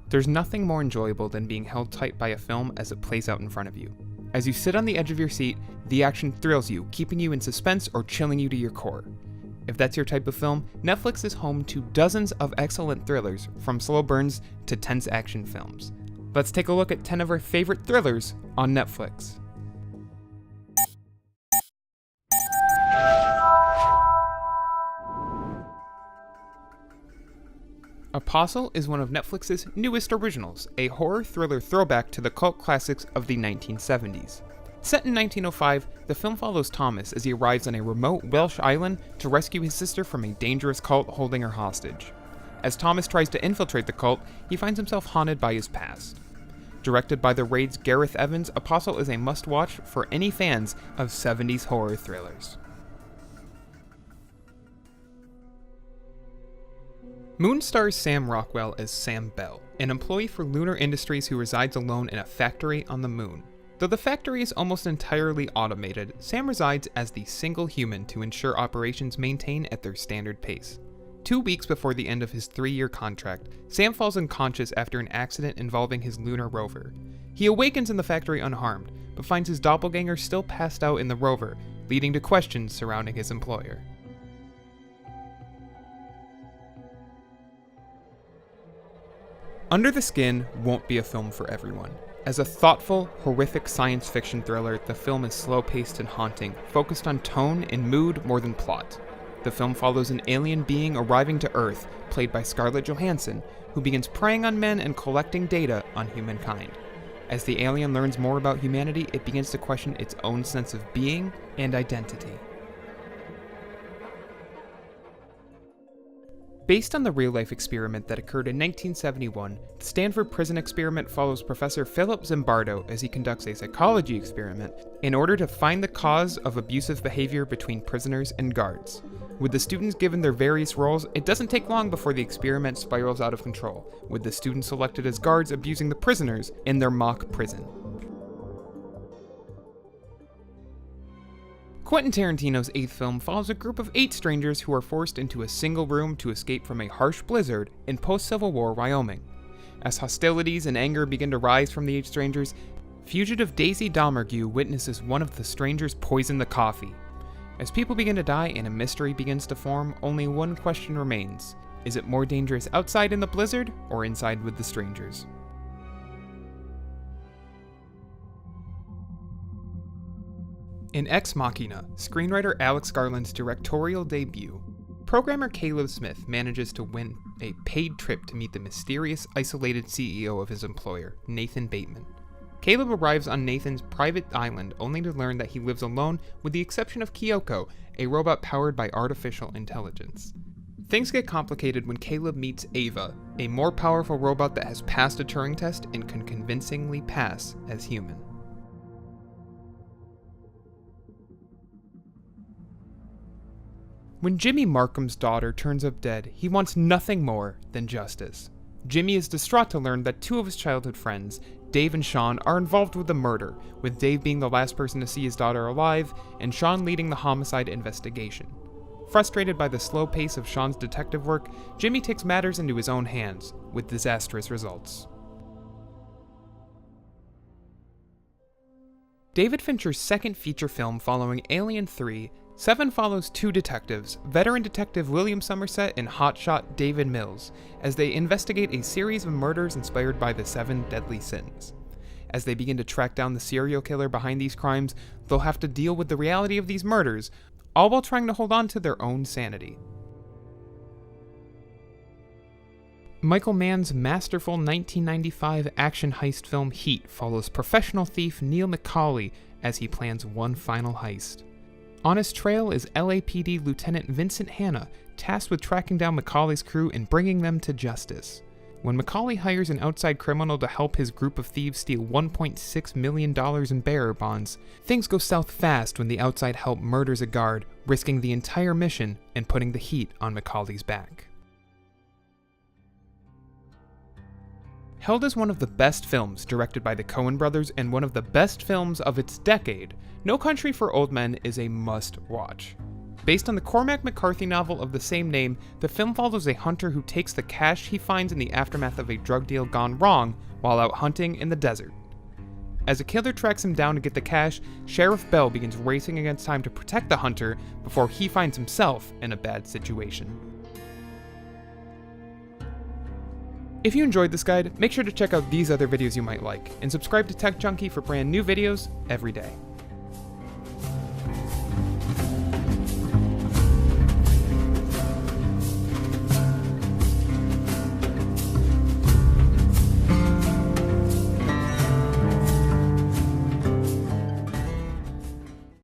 There's nothing more enjoyable than being held tight by a film as it plays out in front of you. As you sit on the edge of your seat, the action thrills you, keeping you in suspense or chilling you to your core. If that's your type of film, Netflix is home to dozens of excellent thrillers, from slow burns to tense action films. Let's take a look at 10 of our favorite thrillers on Netflix. Apostle is one of Netflix's newest originals, a horror thriller throwback to the cult classics of the 1970s. Set in 1905, the film follows Thomas as he arrives on a remote Welsh island to rescue his sister from a dangerous cult holding her hostage. As Thomas tries to infiltrate the cult, he finds himself haunted by his past. Directed by The Raid's Gareth Evans, Apostle is a must-watch for any fans of 70s horror thrillers. Moon stars Sam Rockwell as Sam Bell, an employee for Lunar Industries who resides alone in a factory on the moon. Though the factory is almost entirely automated, Sam resides as the single human to ensure operations maintain at their standard pace. 2 weeks before the end of his 3-year contract, Sam falls unconscious after an accident involving his lunar rover. He awakens in the factory unharmed, but finds his doppelganger still passed out in the rover, leading to questions surrounding his employer. Under the Skin won't be a film for everyone. As a thoughtful, horrific science fiction thriller, the film is slow-paced and haunting, focused on tone and mood more than plot. The film follows an alien being arriving to Earth, played by Scarlett Johansson, who begins preying on men and collecting data on humankind. As the alien learns more about humanity, it begins to question its own sense of being and identity. Based on the real-life experiment that occurred in 1971, the Stanford prison experiment follows Professor Philip Zimbardo as he conducts a psychology experiment in order to find the cause of abusive behavior between prisoners and guards. With the students given their various roles, it doesn't take long before the experiment spirals out of control, with the students selected as guards abusing the prisoners in their mock prison. Quentin Tarantino's 8th film follows a group of 8 strangers who are forced into a single room to escape from a harsh blizzard in post-Civil War Wyoming. As hostilities and anger begin to rise from the 8 strangers, fugitive Daisy Domergue witnesses one of the strangers poison the coffee. As people begin to die and a mystery begins to form, only one question remains. Is it more dangerous outside in the blizzard or inside with the strangers? In Ex Machina, screenwriter Alex Garland's directorial debut, programmer Caleb Smith manages to win a paid trip to meet the mysterious, isolated CEO of his employer, Nathan Bateman. Caleb arrives on Nathan's private island only to learn that he lives alone with the exception of Kyoko, a robot powered by artificial intelligence. Things get complicated when Caleb meets Ava, a more powerful robot that has passed a Turing test and can convincingly pass as human. When Jimmy Markham's daughter turns up dead, he wants nothing more than justice. Jimmy is distraught to learn that 2 of his childhood friends, Dave and Sean, are involved with the murder, with Dave being the last person to see his daughter alive, and Sean leading the homicide investigation. Frustrated by the slow pace of Sean's detective work, Jimmy takes matters into his own hands, with disastrous results. David Fincher's second feature film following Alien 3, Seven follows 2 detectives, veteran detective William Somerset and hotshot David Mills, as they investigate a series of murders inspired by the 7 deadly sins. As they begin to track down the serial killer behind these crimes, they'll have to deal with the reality of these murders, all while trying to hold on to their own sanity. Michael Mann's masterful 1995 action heist film Heat follows professional thief Neil McCauley as he plans one final heist. On his trail is LAPD Lieutenant Vincent Hanna, tasked with tracking down McCauley's crew and bringing them to justice. When McCauley hires an outside criminal to help his group of thieves steal $1.6 million in bearer bonds, things go south fast when the outside help murders a guard, risking the entire mission and putting the heat on McCauley's back. Held as one of the best films directed by the Coen brothers and one of the best films of its decade, No Country for Old Men is a must-watch. Based on the Cormac McCarthy novel of the same name, the film follows a hunter who takes the cash he finds in the aftermath of a drug deal gone wrong while out hunting in the desert. As a killer tracks him down to get the cash, Sheriff Bell begins racing against time to protect the hunter before he finds himself in a bad situation. If you enjoyed this guide, make sure to check out these other videos you might like, and subscribe to Tech Junkie for brand new videos every day.